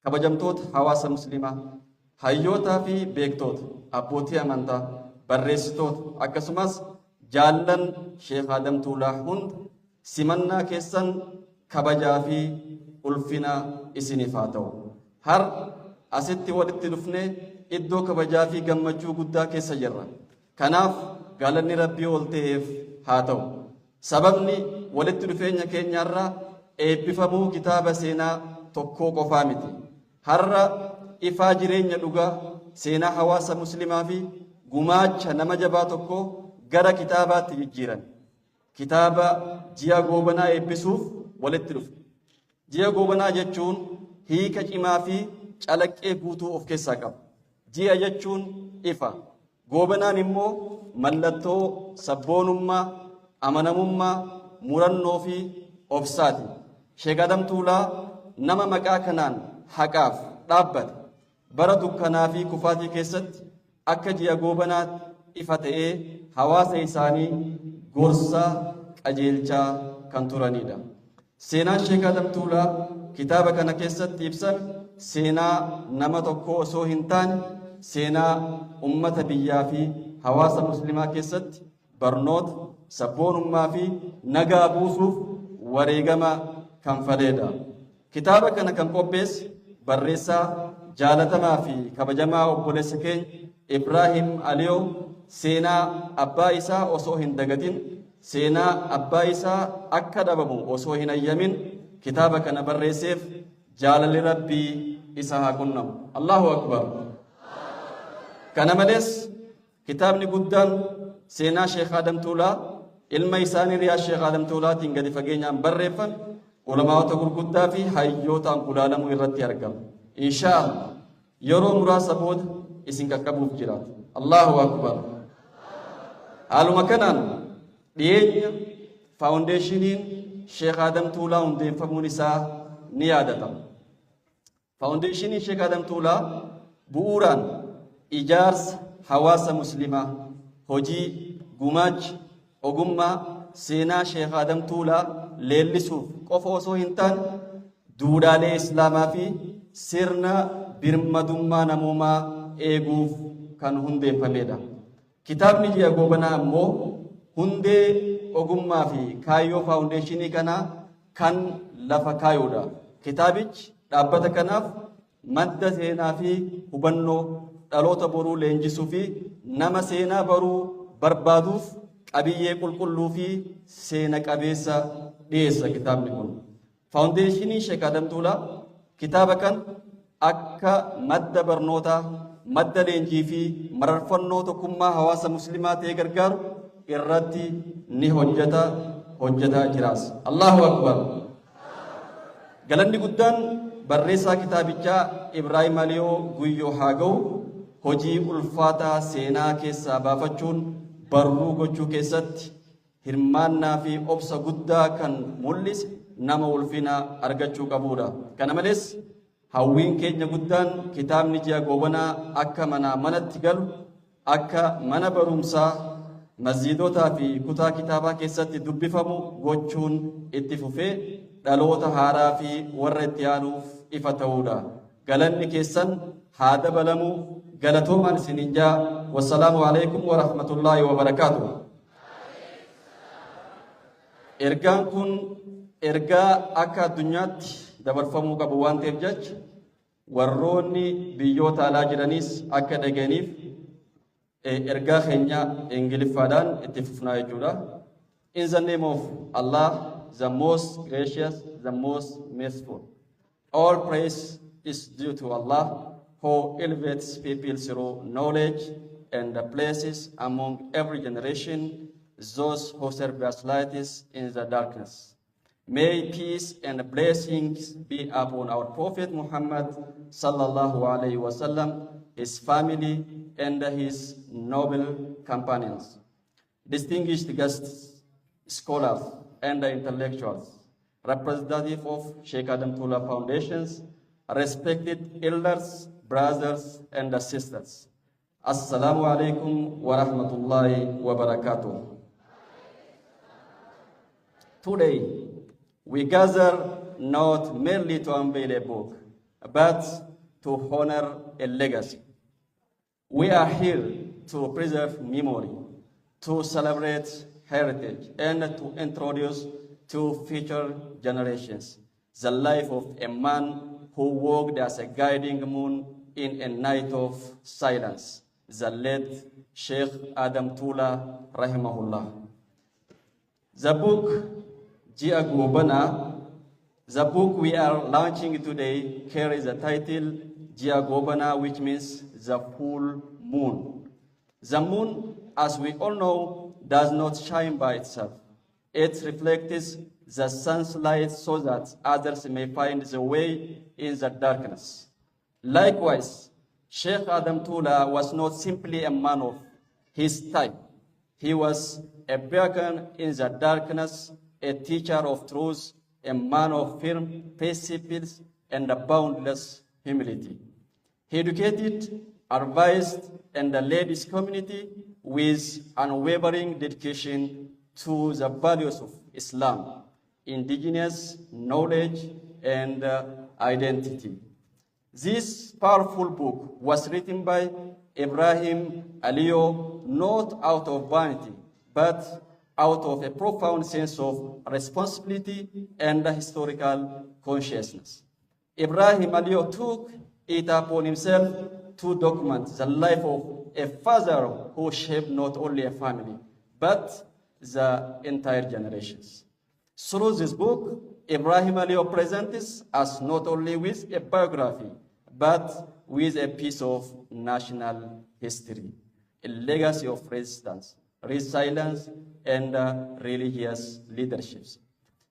kabajamtoota hawaasa muslimaa, hayyootaa fi beektoota, abbootii amantaa, barreessitoota akkasumas jaallan Sheekh Adam Tuulaa hunda simannaa keessan kabajaa fi ulfina isiniif haa ta'u. Har asitti walitti dhufnee iddoo kabajaa fi gammachuu guddaa keessa jirra. Kanaaf galanni Rabbii ol ta'eef haa ta'u. Sababni walitti dhufeenya keenyarraa eebbifamuu kitaaba seenaa tokkoo qofaa miti. Har'a ifaa jireenya dhugaa seenaa hawaasa muslimaa fi gumaacha nama jabaa tokko gara kitaabaatti jijjiiran. Kitaaba ji'a goobanaa eebbisuuf walitti dhufe. Ji'a goobanaa jechuun hiika cimaa fi calaqqee guutuu of keessaa qaba. Ji'a jechuun ifa. Goobanaan immoo mallattoo sabboonummaa, amanamummaa, murannoo fi obsaati. Sheekh Adam Tuulaa nama maqaa kanaan haqaaf dhaabbate. Bara dukkanaa fi kufaatii keessatti akka ji'a goobanaa ifa ta'ee hawaasa isaanii gorsaa qajeelchaa kan turanidha. Seenaan Sheekh Adam Tuulaa kitaaba kana keessatti ibsame seenaa nama tokko osoo hin taane seenaa ummata biyyaa fi hawaasa muslimaa keessatti barnoota, sabboonummaa fi nagaa buusuuf wareegama kanfaleedha. Kitaaba kana kan qopheesse barreessaa jaalatamaa fi kabajamaa obboleessa keenya Ibrahim Aliyoo seenaa abbaa isaa osoo hin dagatin, seenaa abbaa isaa akka dhabamu osoo hin ayyamin kitaaba kana barreesseef jaalalli Rabbii isa haa qunnamu. Allahu akbar. Kana malees kitaabni guddaan seenaa Sheekh Adam Tuulaa ilma isaanii riyaa Sheekh Adam Tuulaatiin gadi fageenyaan barreeffame ulamaawota gurguddaa fi hayyootaan kudaalamuu irratti argama. Inshaallah yeroo muraasa booda isin qaqqabuuf jira. Allahu akbar. Haaluma kanaan dhiyeenya faawundeeshiniin Sheekh Adam Tuulaa hundeeffamuun isaa ni yaadatama. Faawundeeshiniin Sheekh Adam Tuulaa bu'uuraan ijaarsa hawaasa muslimaa, hojii, gumaacha, ogummaa seenaa Sheekh Adam Tuulaa leellisuuf qofa osoo hin taane duudhaalee islaamaa fi sirna birmadummaa namoomaa eeguuf kan hundeeffamedha. Kitaabni ji'a goobanaa immoo hundee ogummaa fi kaayyoo faawundeeshinii kanaa kan lafa kaayuudha. Kitaabichi dhaabbata kanaaf madda seenaa fi hubannoo dhaloota boruu leenjisuu fi nama seenaa baruu barbaaduuf qabiyyee qulqulluu fi seena qabeessa dhiyeessa kitaabni kun. Faawundeeshinii Sheekh Adam Tuulaa kitaaba kan akka madda barnootaa, madda leenjii fi mararfannoo tokkummaa hawaasa muslimaa ta'ee gargaaru irratti ni hojjetaa jiraas. Allahu akbar. Galanni guddaan barreessaa kitaabichaa Ibrahim Aliyoo Guyyoo haa ga'u. Hojii ulfaataa seenaa keessaa baafachuun barruu gochuu keessatti hirmaannaa fi obsa guddaa kan mul'ise nama ulfina argachuu qabudha. Kana malees hawwiin keenya guddaan kitaabni ji'a goobanaa akka manatti galu, akka mana barumsaa, masjiidotaa fi kutaa kitaabaa keessatti dubbifamu gochuun itti fufee dhaloota haaraa fi warra itti aanuuf ifa ta'udha. Galanni keessan haa dabalamu. Galatoomaan isiniin jaa. Wassalaamu alaikum wa rahmatullaahi wa barakaatuh. Ergaan kun ergaa akka addunyaatti dabarfamuu qabu waan ta'eef jecha warroonni biyyoota alaa jiranis akka dhaga'aniif ergaa keenya Ingiliffaadhaan itti fufnaa jechuudha. In the name of Allah, the most gracious, the most merciful. All praise is due to Allah, who elevates people through knowledge and places among every generation those who serve as lights in the darkness. May peace and blessings be upon our Prophet Muhammad sallallahu alaihi wasallam, his family, and his noble companions. Distinguished guests, scholars, and intellectuals, representative of Sheikh Adam Tuulaa Foundations, respected elders, brothers and sisters. Assalamu alaikum wa rahmatullahi wa barakatuh. Today, we gather not merely to unveil a book, but to honor a legacy. We are here to preserve memory, to celebrate heritage, and to introduce to future generations the life of a man who walked as a guiding moon in a night of silence, the late Sheikh Adam Tula rahimahullah. The book Jia Gobana, the book we are launching today, carries the title Jia Gobana, which means the full moon. The moon, as we all know, does not shine by itself. It reflects the sun's light so that others may find the way in the darkness. Likewise, Sheikh Adam Tula was not simply a man of his time. He was a beacon in the darkness, a teacher of truth, a man of firm principles and a boundless humility. He educated, advised, and led his community with unwavering dedication to the values of Islam, indigenous knowledge, and identity. This powerful book was written by Ibrahim Aliyo not out of vanity, but out of a profound sense of responsibility and historical consciousness. Ibrahim Aliyo took it upon himself to document the life of a father who shaped not only a family, but the entire generations. Through this book, Ibrahim Aliyo presents us not only with a biography, but with a piece of national history, a legacy of resistance, resilience, and religious leaderships.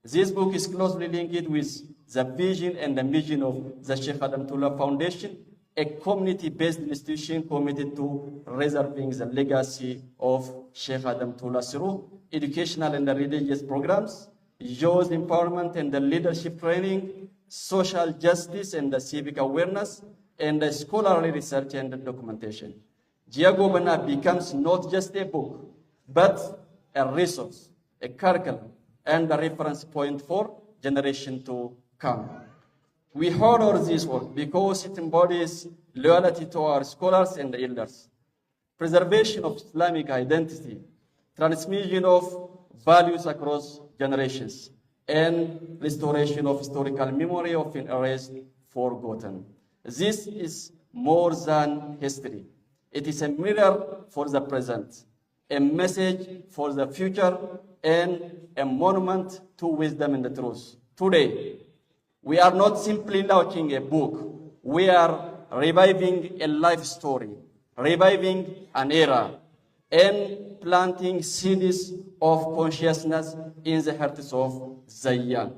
This book is closely linked with the vision and the mission of the Sheikh Adam Tula Foundation, a community-based institution committed to preserving the legacy of Sheikh Adam Tula through educational and religious programs, youth empowerment and leadership training, social justice and civic awareness, and scholarly research and documentation. Jia Gobana becomes not just a book, but a resource, a curriculum, and a reference point for generation to come. We honor this work because it embodies loyalty to our scholars and elders, preservation of Islamic identity, transmission of values across generations, and restoration of historical memory often erased, forgotten. This is more than history. It is a mirror for the present, a message for the future, and a monument to wisdom and the truth. Today, we are not simply launching a book. We are reviving a life story, reviving an era, and planting seeds of consciousness in the hearts of the young.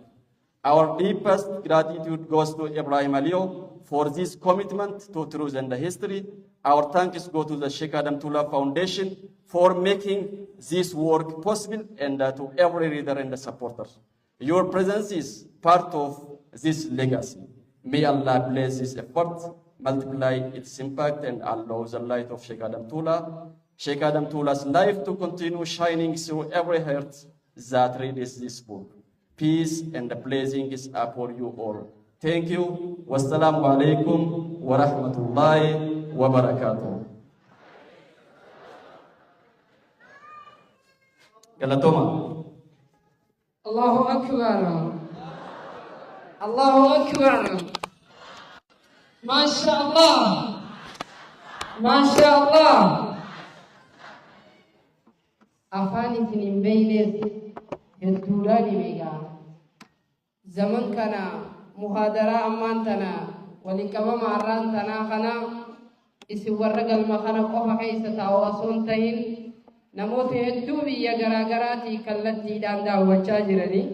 Our deepest gratitude goes to Ibrahim Aliyo for this commitment to truth and history. Our thanks go to the Sheikh Adam Tula Foundation for making this work possible, and to every reader and supporter. Your presence is part of this legacy. May Allah bless this effort, multiply its impact, and allow the light of Sheikh Adam Tula's life to continue shining through every heart that reads this book. Peace and blessings upon you all. Thank you. Wassalamu alaikum wa rahmatullahi wa barakatuh. Galatoma. Allahu Akbar. Allahu Akbar. MashaAllah. MashaAllah. Afaan isin hin beeyneef hedduudhaan himeegaa. Zaman kana muhaadaraa ammaan tana waliqabama arraan tanaa kana isin warra galma kana qofa keessa taa'u osoo hin tahin namoota hedduu biyya garaagaraatii kallattiidhaan daawwachaa jiranii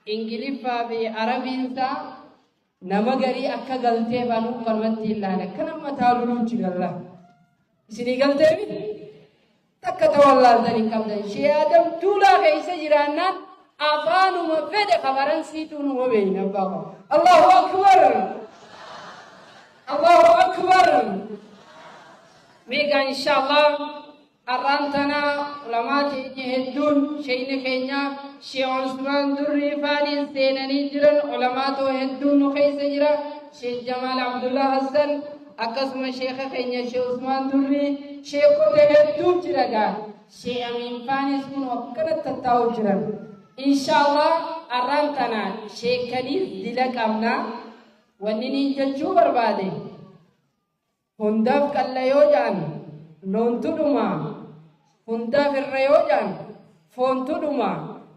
Ingiliffaa fi Arabiinsaa nama garii akka galtee banuu qalmatti ilaala. Akkana mataa luluuchi galla. Isinii galtee takka tawallaaltanii qabdan. Sheikh Adam Tula keessa jiraannaan afaanuma fedhe qabaransiituu numa beeyna abbaa. Allahu Akbar. Allahu Akbar. Meeqa inshallah arrantana ulamaati heddun sheyne keenya Sheikh Usman Durri Fadin seenanii jiran ulamaatoo heddun nu keessa jira. Sheikh Jamal Abdullah Hassan akkasuma Sheikh keenya Sheikh Usman Durri Sheikhoota hedduu jira gaa Sheikh Amin Faanis kun akkanatti tattaa'u jiran inshallah arraan kana Sheikh Kadir dila qabna wanni niin jechuu barbaade hundaaf qalla yoo jaan loontu dhuma hundaaf irra yoo jaan foontu dhuma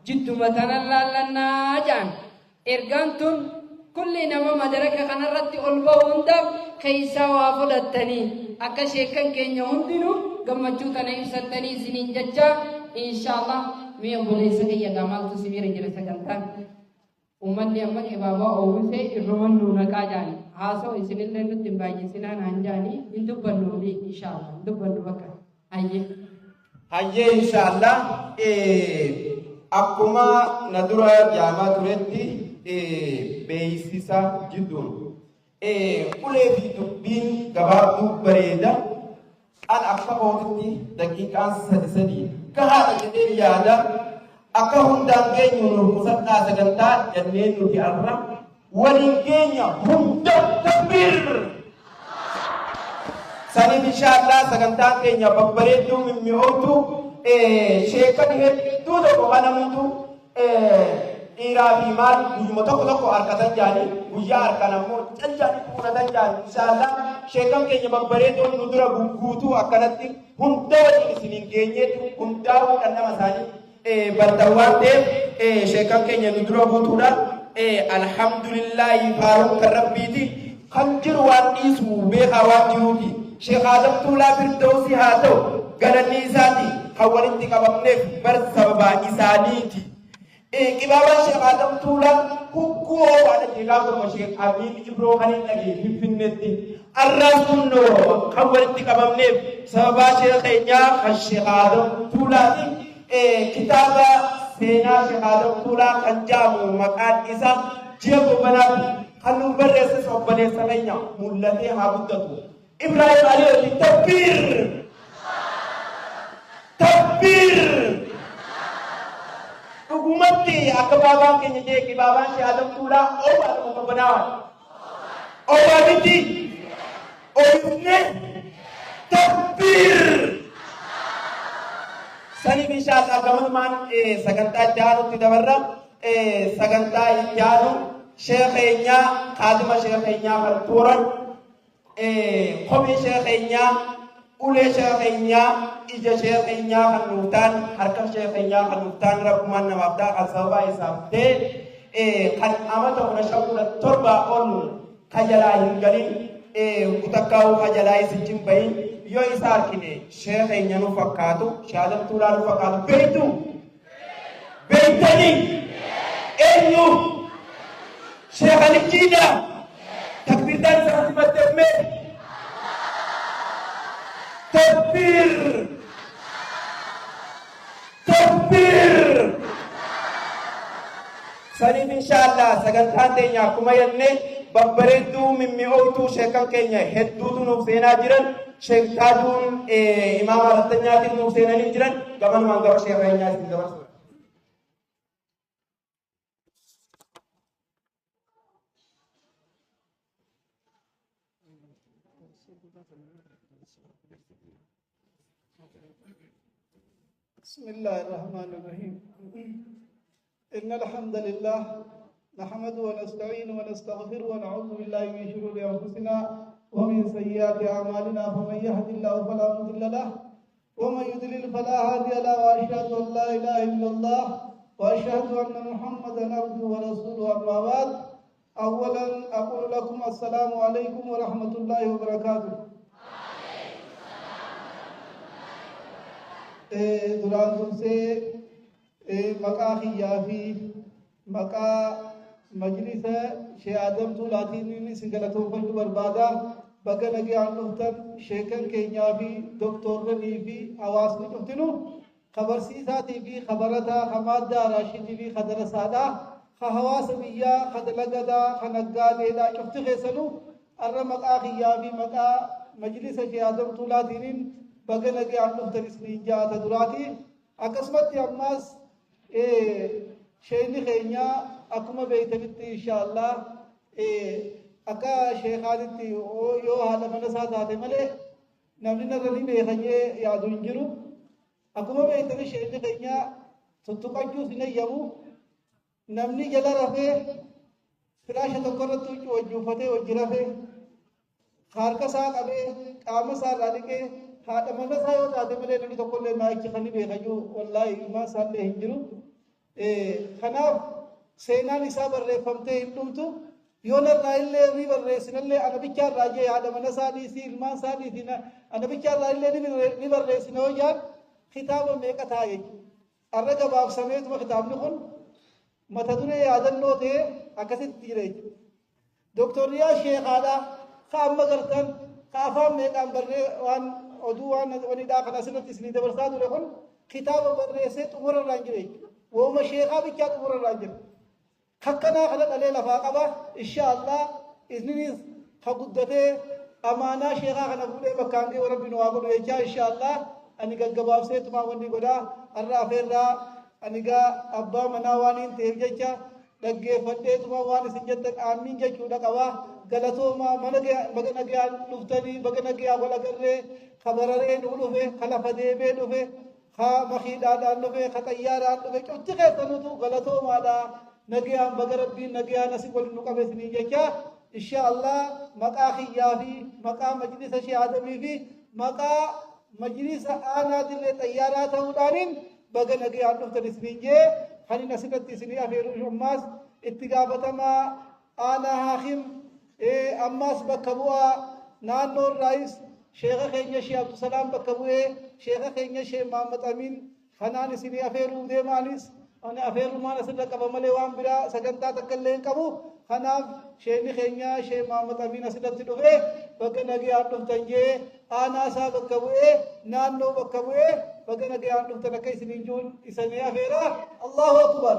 jidduma tanan laallannaa jaan ergaan tun kulli nama madaraka kanarratti ol ba'u hundaaf keeysaa waa fudhattanii akka sheekan keenya hundinuu gammachuu tana ibsattanii isiniin jecha inshallah mee obboleessa kiyya gamaaltu sibira jira sagantaan ummanni amma ibaabaa oowwisee irroon nuunaqaa jaani haasa'u isinillee nutti hin baay'isinaan haan jaanii hin dubbannuufi inshallah hin dubbannu bakka hayyee inshallah akkuma na dura jaamaa turetti beeksisa jidduun ulee fi dubbiin gabaabduu bareeda an akka ootitti daqiiqaan sadii gahaadha jedheen yaada akka hundaan geenyu nuuf musadhaa sagantaa jenneen nuti arra waliin geenya hunda takbir saniif inshallah sagantaan keenya babbareedduu mimmi'ootu sheekan hedduu tokko kanamutu dhiiraa fi maal guyyuma tokko harkatan jaanii guyyaa harkan ammoo caljaanii fuudhatan jaanii inshallah sheekan keenya babbareedduu nu dura guutuu akkanatti hunda waliin isiniin geenyeetu hundaa dhandhama isaanii bardawwaan ta'eef sheekan keenya nu dura guutuudha alhamdulillahi faaruun kan rabbiiti kan jiru waan dhiisu beekaa waan jiruuti Sheikh Adam Tuulaa Firdawsii haa ta'u galanni isaati kan walitti qabamneef bar sababa isaaniiti qibaaban Sheikh Adam Tuulaa hukkuu waan jeeqaa kuma Sheikh Amin Ibroo kan hin dhagee finfinneetti arraas kunnoo kan walitti qabamneef sababa Sheikh keenyaa kan Sheikh Adam Tuulaati kitaaba seenaa Sheikh Adam Tuulaa kan jaamu maqaan isaa ji'a gobbanaati kan nu barreesses obboleessa keenya mul'atee haa guddatu Ibrahim Ali takbir dhugumatti akka baabaan keenya jeeqi baabaan Sheikh Adam Tuulaa obaadhuma gobbanaawaa obaaditi oyifne takbir saniif inshallah gamanumaan sagantaa itti aanutti dabarra sagantaa itti aanu Sheikh keenya kaadima Sheikh keenyaa kan tuuran kophee Sheikh keenyaa ulee Sheikh keenyaa ija Sheikh keenyaa kan nuuftaan harka Sheikh keenyaa kan nuuftaan rabbumaan namaaf daa kan sababa isaaf ta'e kan amata 17 ol kajalaa hin galin kutakkaa'uu kajalaa isin bahin yoo isa arkine Sheikh keenya nu fakkaatu Sheikh Adam Tuulaa nu fakkaatu beeytanii eenyu Sheikh Alikiida takbirtaan isaatti maddamee takbir saniif inshallah sagantaan teenya akkuma jenne babbareedduu mimmi'ootuu sheekan keenya hedduutu nuuf seenaa jiran Sheikh Taajuun imaama Arattanyaatiin nuuf seenanii jiran gamanumaan gaba Sheikh keenyaatiin dabarsu بسم الله الرحمن الرحيم إن الحمد لله نحمده ونستعينه ونستغفره ونعوذ بالله من شرور أنفسنا ومن سيئات أعمالنا فمن يهد الله فلا مضل له ومن يضلل فلا هادي له وأشهد أن لا إله إلا الله وأشهد أن محمدا عبده ورسوله أما بعد أولا أقول لكم السلام عليكم ورحمة الله وبركاته duraan dursee maqaa kiyyaa fi maqaa majlisa Sheikh Adam Tuulaatiin isin galatoomfachuu barbaada. Baga nagaan dhuftan sheekan keenyaa fi doktorranii fi hawaasni cuftinu kabarsiisaatii fi kabarataa kamaaddaa raashitii fi kadarasaadhaa ka hawaasa biyyaa kadalagadaa kanaggaadheedhaa cufti keessanuu arra maqaa kiyyaa fi maqaa majlisa Sheikh Adam Tuulaatiin baga nagaan dhuftan isiniin jaata duraati akkasumatti ammaas sheekni keenya akkuma beeytanitti inshaallah akka sheekaatitti yoo haadha mana isaa taate malee namni narranii beekanyee yaadu hin jiru. Akkuma beektani sheekni keenya tuttuqachuus hin eeyyamu. Namni jala rafee firaasha tokko irratti wajjuufatee wajji rafee harka isaa qabee qaama isaa irraa dhiqee haadha mana isaa yoo taate malee namni tokkollee maayichi kan beekayyuu wallaahi ilmaan isaallee hin jiru. Kanaaf seenaan isaa barreeffamtee hin dhumtu. Yoo narraa illee ni barreessinallee ana bichaarraa jee haadha mana isaaniitii ilmaan isaaniitii ana bichaarraa illee ni barreessina yoo jaan kitaaba meeqa taa'e arra gabaabsameetuma kitaabni kun mata duree yaadannoo ta'e akkasitti jira jechuudha. Dooktorriyaa sheekaadhaa ka amma gartan ka afaan meeqaan barree waan oduu waan wanidhaa kana asirratti isinii dabarsaa ture kun kitaaba barreessee xumurarraan jira jechuudha. Wooma sheekaa bichaa xumurarraan jira. Kakkanaa kana dhalee lafaa qaba inshaallah isninis ka guddatee amaanaa sheekaa kana fuudhee bakkaan ga'e rabbi nu haa godhu jechaa inshaallah ani gaggabaabsee tumaa wanni godhaa har'a afeerraa ani gaa abbaa manaa waan hin ta'eef jecha dhaggeeffadhee tumaa waan isin jettan aamiin jechuudha qabaa galatoomaa baga nagayaan dhuftanii baga nagayaan wal agarree ka bararee nu dhufe ka lafa deemee dhufe ka makiidhaadhaan dhufe ka xayyaaraan dhufe cufti keessanutu galatoomaadhaa. Nagayaan baga rabbiin nagayaan asii waliin nu qabeessanii jecha inshaallah maqaa kiyyaa fi maqaa majlisa Sheekh Adamii fi maqaa majlisa aanaatillee xayyaaraa ta'uudhaaniin baga nagayaan dhuftan isiniin jee kan inni asirratti isinii afeeru ammaas itti gaafatamaa aanaa haakim ammaas bakka bu'aa naannoo raayis sheekha keenya Sheekh Abdusalaam bakka bu'ee sheekha keenya Sheekh Mahammad Amin kanaan isinii afeeruu deemaanis أنا أفهم ما نسمع كلام ملء وام برا سكنتا تكلم كابو خناف شيء خينيا شيء ما متأمين أسيدات تدوه بكنا جي أنتم تنجي أنا سا بكبوه نانو بكبوه بكنا جي أنتم تنكي سنجون إسماء أفيرا الله أكبر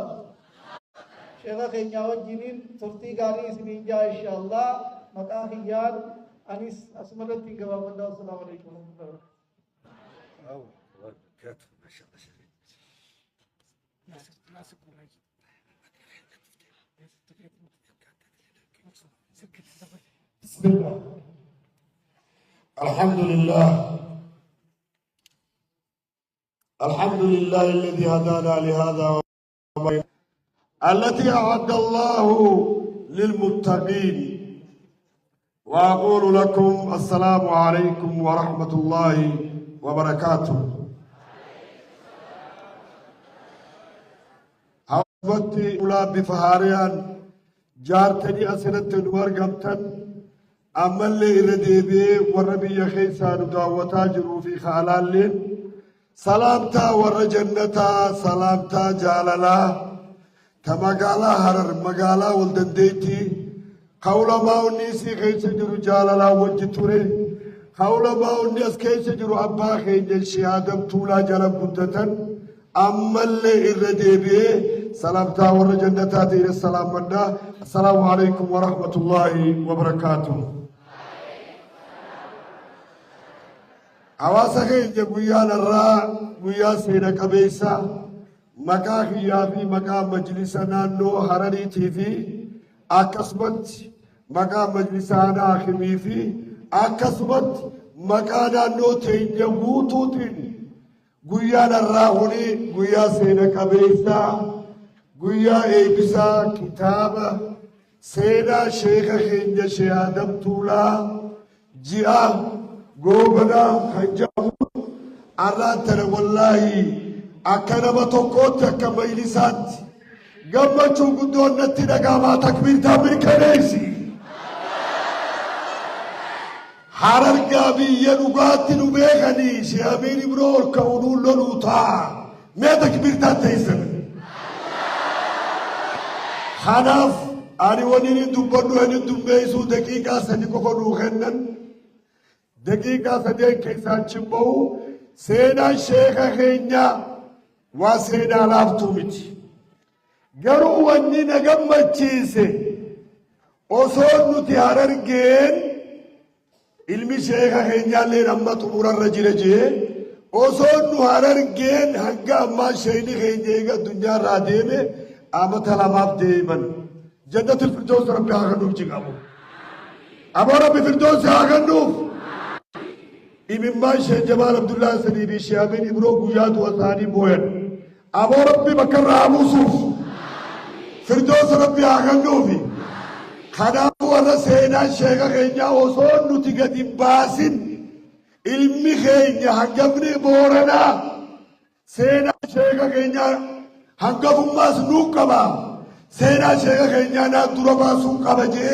شيخ خينيا وجنين ترتي غاري سنجا إن شاء الله مكاهيان أنيس أسمرت تيجوا بنداء السلام عليكم ورحمة الله وبركاته ما شاء الله بسم الله الحمد لله الذي هدانا لهذا التي أعد الله للمتقين وأقول لكم السلام عليكم ورحمة الله وبركاته هاوتي أولاد بفهاريان جارتني أسنت نور قمتن أمل إرديبي وربي خيسان دعوتا جرو في خالالين سلامتا ورجنتا سلامتا جاللا تمقالا هرر مقالا والدنديتي قولا ما ونيسي خيس جرو جاللا وجتوري قولا ما ونيس خيس جرو أبا خيج الشهادم طولا جلب قدتن أمل إرديبي سلامتا ورجنتا دير السلام منا السلام عليكم ورحمة الله وبركاته حواسا خيجة قيان الراء قيا سينا كبيسا مكا خيافي مكا مجلسا نانو حراري تيفي أكسبت مكا مجلسانا آخمي في أكسبت مكا نانو تيجة ووتوتين قيان الراء هوني قيا سينا كبيسا قيا إيبسا كتابة سينا شيخ خينجة شيخ آدم تولا جيا قوبنا خنجابو أراتنا والله أكنما توقوت كميلسات قمنا قدون نتنا قاما تكبير تامر كنيسي حرر قابي ينقات نبيغني شامير برور كونون لنوتا ما تكبير تاتيسن خناف أنا ونيني دبنو هني دبيسو دقيقة سنكو خنو خنن دقيقة سدين كيسان شبو سينا شيخ خينيا وسينا لافتومت قروا وني نقم تشيسي وصول نتيارر جين علمي شيخ خينيا اللي رمت أمور الرجل جي وصول نهارر جين هنگا أما شيني خينيا الدنيا راديمي آمت هلامات ديمن جنة الفردوس ربي آخر نوچي قابو أبو ربي فردوس هاغنوف إمام شيخ جمال عبد الله سليبي شامين إبرو قياد وثاني بوين أبو ربي بكر عموسوف فردوس ربي هاغنوفي خنافو ورسينا شيخ غينيا وصول نتيجة باسن علمي غينيا هنقبني بورنا سينا شيخ غينيا هنقبو ماس نوكبا سينا شيخ غينيا نادربا سوكبا جي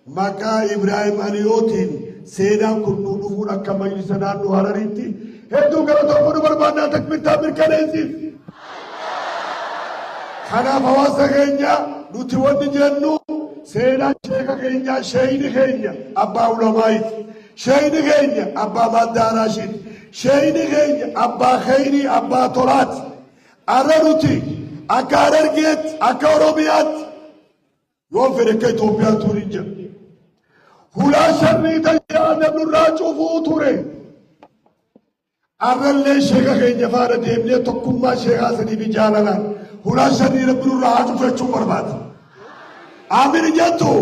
مكا إبراهيم عليوتين سينا كنو نفونا كما يلسنان نواررينتي هدو غلطو فنو بربانا تكبير تابر كنيزيف خنا فواسا غينيا نتوان جنو سينا شيخ غينيا شهيد غينيا أبا علماء شهيد غينيا أبا مادة راشد شهيد غينيا أبا خيري أبا طرات أرنوتي أكاررجت أكاروبيات يوفر كيتوبيات ورنجا هلا شرني ديان ابن الراجو فوتوري أرنلي شيخ غينيا فارد يبني تقوم ما شيخ سني بجالنا هلا شرني ابن الراجو فتشو برباد آمين جاتو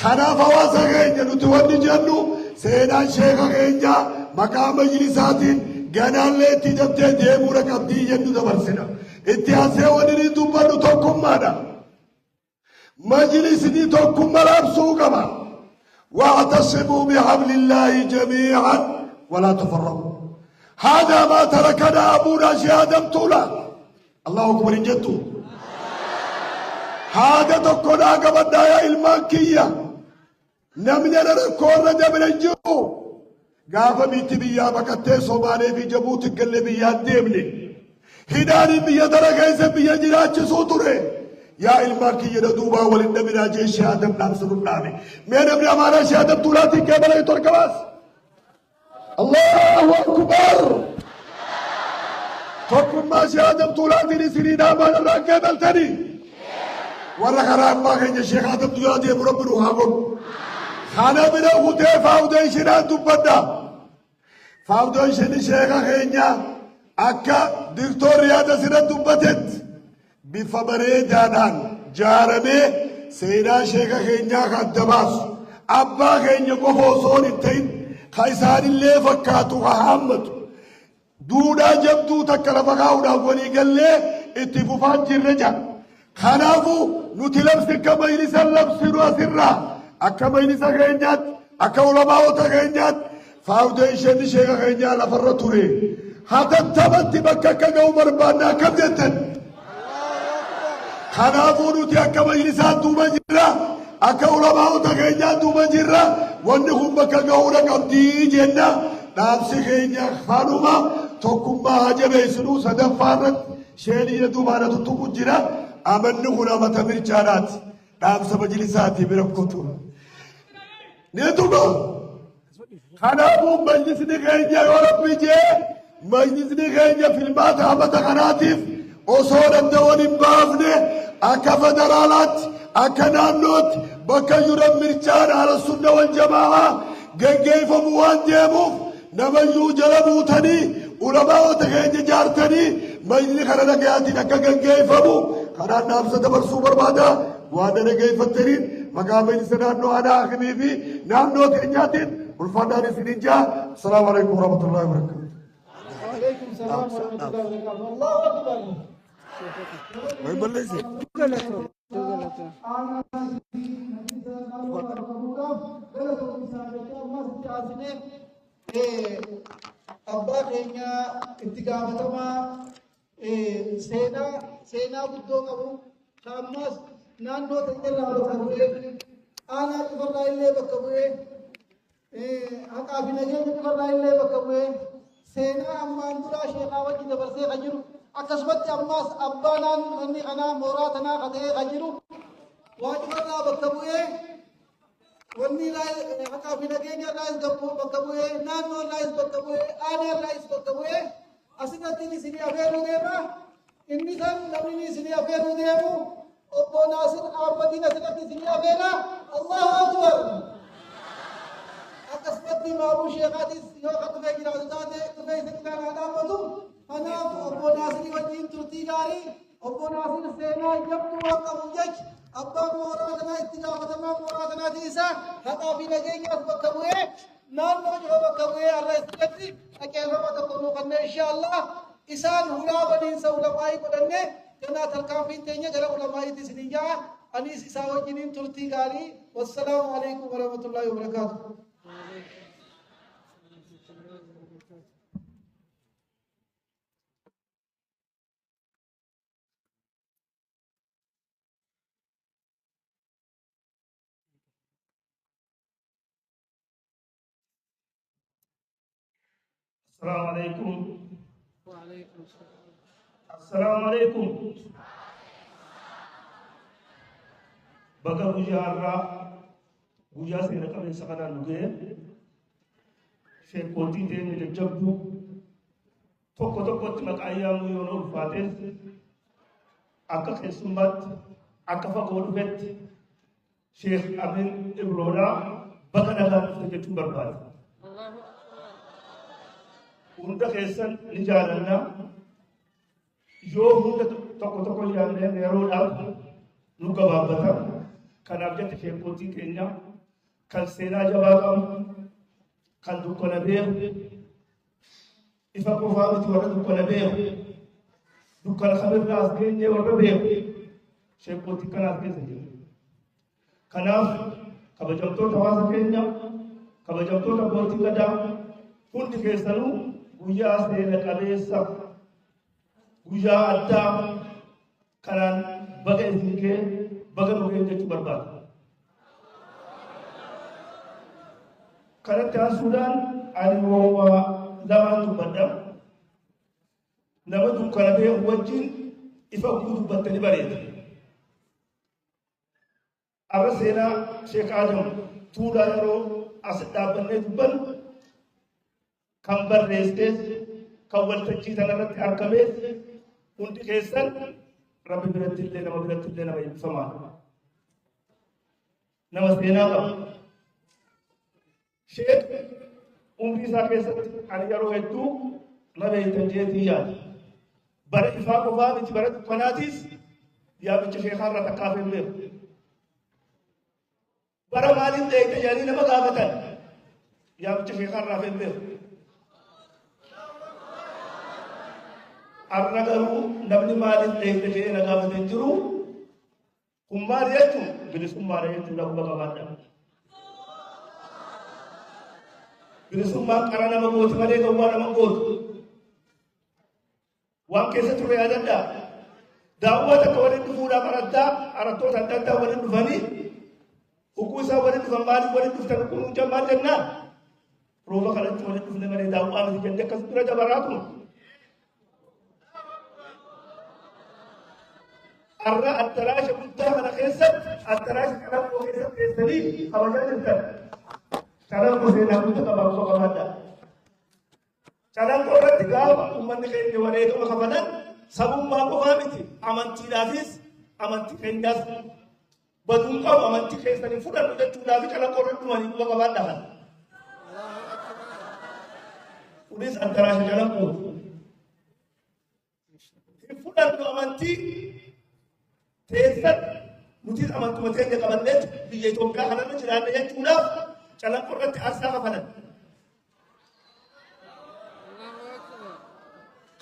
خنا فواسا غينيا نتواني جانو سينا شيخ غينيا مقام مجلساتين غنان ليتي جبتي ديمورا قبدي جنو دبرسنا اتحاسي ونري دوبانو توكم مانا مجلس دي توكم ملابسو كما واعتصموا بحبل الله جميعا ولا تفرقوا هذا ما تركنا أبونا شهادة طولا الله أكبر جدو هذا تكون قبل يا المانكية نمنا نركور دبل الجو قافا بيتي بيا بكتي صومالي في جبوت قل بيا ديمني هداني بيا درقايزة بيا جراج صوتوري يا المانكية ندوبا ولنمنا جي شهادة نامسر النامي من ابن أمانا شهادة طولاتي كيبلا يتركواس الله أكبر تكون ما شهادة طولاتي لسنين أمان الله كيبلتني ولا خراب ما كان الشيخ هذا بيادي مربنا وهابون خانا بنا غدي فاوديشن دبدا فاوديشن الشيخ خينيا أكا دكتور رياض سنة دبتت بفبري دانان جارمي سينا شيخ خينيا خدباس أبا خينيا قفوصون التين خيسان اللي فكاتو خحمد دودا جبدو تكالفقاونا ولي قال لي اتفوفان جرجا خنافو نتلبس كما يلسا لبسروا سرا أكما يلسا غينيات أكا علماء غينيات فاوديشن شيخ غينيا لفرطوري هذا التبت بكا كغو مربانا كبدتن خنافو نتي أكما يلسا دوما جرا أكا علماء غينيات دوما جرا وانهم بكا غورا قبدي جنة نابسي غينيا خانوما توكما هجبه سنو صدفارت شيني دوبانا تتوكو جرا أمنه هنا متمر جانات نام سبجلساتي بركوتون نتوقع خنابو مجلس نغينيا يورب بيجي مجلس نغينيا في المات عمد خناتيف أصول الدول بافنه أكا فدرالات أكا نانوت بكا يرم مرجان على السنة والجماعة جنجيف موان ديموف نميو جلبوتني علماء تغيني جارتني مجلس خلنا قياتي نكا جنجيفمو خلنا نابسة دبرسو بربادا وانا نجيفترين مقام السنان نو أنا أخمي في نام نوت إنجاتين والفندان سنينجا السلام عليكم ورحمة الله وبركاته وعليكم السلام ورحمة الله وبركاته الله أكبر ما يبلسي أبا كينيا اتقافتما سينا بدو قبو شامس نانو تنجل بكبوه أنا تفرع اللي بكبوه أكا في نجيب تفرع اللي بكبوه سينا أما أندرا شيخا وجه دبرسي غجرو أكسبت أماس أبانا مني أنا موراتنا قده غجرو واجبنا بكبوه وني لاي أكا في نجيب لايس بكبوه نانو لايس بكبوه أنا لايس بكبوه أسنتني سني أفيرو ديما إني سن لمني سني أفيرو ديمو أبو ناصر أربعين سنة سني أفيرا الله أكبر أكسبتني ما أبو شيخاتي يوقف في جنازته كفاية سكنا هذا بدو أنا أبو ناصر وجين ترتي جاري أبو ناصر سينا جبت وقف وجج abbaan mooraa kanaa itti gaafatamaa mooraa kanaatii isaa haqaa fi nageenyaaf bakka bu'ee naannoo jiru bakka bu'ee har'a isatti dhaqeeffama tokko nuu kanneen inshaallah isaan hulaa baniinsa ulamaa'ii godhannee ganaa tarkaanfiin teenya gara ulamaa'iitti isin jaa anis isaa wajjiniin turtii gaarii wassalaamu alaikum warahmatullaahi wabarakaatuh. السلام عليكم. وعليكم السلام. السلام عليكم. بقى بجارة بجا سيرة كم سكنا نوجه شيء كوتي ده نججبو توكو توكو تمك أيام يونو فاتس أكا خسمت أكا فقولفت شيخ أمين إبرودا بقى نهار سجتوا برباد hunda keessan ni jaalanna yoo hunda tokko tokko yaadnee yeroodhaaf nu gabaabbata kanaaf jecha sheekootii keenya kan seenaa jabaa qabu kan dukkana beeku ifa qofaa miti warra dukkana beeku dukkana kamirraa as geenyee warra beeku sheekootii kanaaf keessa jiru kanaaf kabajamtoota hawaasa keenya kabajamtoota abbootii gadaa hundi keessanuu guyyaa seena qabeessa guyyaa addaa kanaan baga isin kee baga nugeen jechuu barbaada. Kanatti aansuudhaan ani woowwaa lamaan dubbadha. Nama dukkana beeku wajjin ifa guu dubbattanii bareeda. Arra seenaa Sheek Adam Tuulaa yeroo as dhaabbannee dubbannu kan barreesses kan waltajjii tanarratti argames hundi keessan rabbi biratti illee nama eebbifamaa nama seenaa qabu. Sheek umrii isaa keessatti ani yeroo hedduu na beektan jeetii yaada. Bara ifaa qofaa miti bara dukkanaatiis yaamicha sheekaarra takkaaf hin beeku. Bara maaliif dheeyte jedhanii nama gaafatan yaamicha sheekaarraaf hin beeku. Arna garuu namni maaliif dheeyte jedhee na gaafatan jiru kun maal jechuun bilisummaadha jechuudha quba qabaadha. Bilisummaan qara nama gooti malee gowwaa nama gootu. Waan keessa ture yaadadhaa. Daawwata akka waliin dhufuudhaaf arattoota adda addaa waliin dhufanii hukuu isaa waliin dhufan maaliif waliin dhuftan hukuun jammaan jennaan. Rooba kanatti waliin dhufne malee daawwaa miti jennee akkas bira dabaraatu. Arra addaraasha guddaa kana keessatti addaraasha qalaqqoo keessatti keessanii kabajaa jirtan. Qalaqqoo seenaa guddaa qabaa quba qabaadha. Qalaqqoo irratti gaafa uummanni keenya wareegama kafalan sabummaa qofaa miti amantiidhaafis amantii keenyaas baduun qabu amantii keessanii fudhannu jechuudhaaf qalaqqoo irratti dhumanii quba qabaadha kan. Kunis addaraasha qalaqqoo. Hin fudhannu amantii teessan nutis amantuma teenya qabannee biyya Itoophiyaa kanarra jiraanne jechuudhaaf qalaqqoo irratti aarsaa kafalan.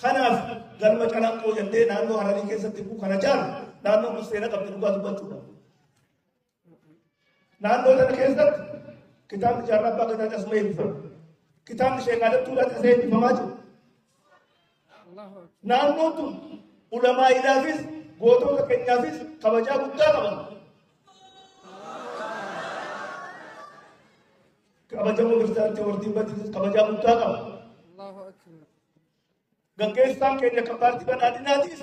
Kanaaf galma qalaqqoo jennee naannoo Hararii keessatti kana jaaru naannoo kun seena qabdi dhugaa dubbachuudha. Naannoo sana keessatti kitaabni jaarraa abbaa gadaa asuma eebbifama. Kitaabni Sheek Adam Tuulaa asee eebbifamaa jiru. Naannoon tun ulamaa'iidhaafis gootota keenyaafis kabajaa guddaa qaban. Kabajamoo Kiristaantii Ordiin Badiisis kabajaa guddaa qaba. Gaggeessaan keenya kan paartii badhaadhinaatis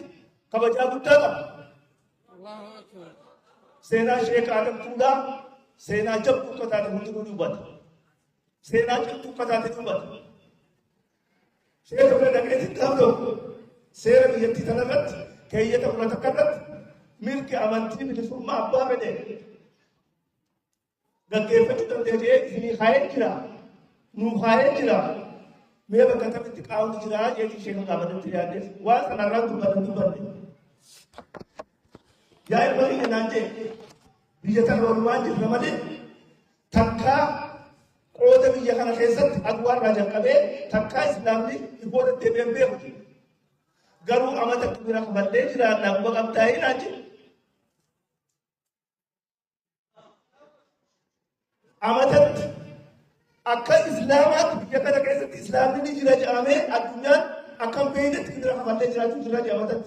kabajaa guddaa qaba. Seenaa Sheek Adam Tuulaa seenaa jabduu akka taate hundinuu ni hubata. Seenaa jabduu akka taate ni hubata. Sheek Abdul Dhageetti taa'u seera biyyattii tanarratti keeyyata fudhata kanarratti mirgi amantii bilisummaa abbaa fedhe gaggeeffachuu dandeetee isinii haayee jira nuuf haayee jira mee bakka kamitti qaamni jira jechuun Sheek gaafatatti yaaddees waan sanarraa dubbanne. يا إبراهيم نانجي بيجتنا والوان جرمالي تكا قوة بيجانا خيسات أدوار راجع كبه تكا إسلامي يبود تبين بيه غرو أمتك بيرا خبالي جرا نبوا كمتاي نانجي أمتك أكا إسلامات بيجانا خيسات إسلامي نجرا جامع الدنيا أكم بينت بيرا خبالي جرا جامع